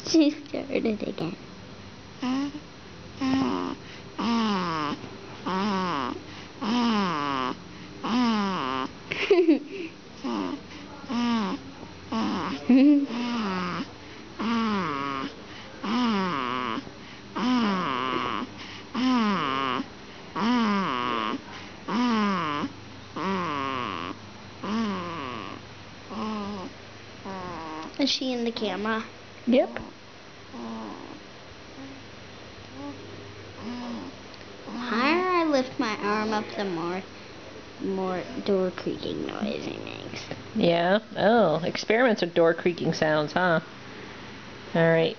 She started again. Is she in the camera? Yep. Higher I lift my arm up, the more door creaking noise it makes. Yeah? Oh, experiments with door creaking sounds, huh? Alright.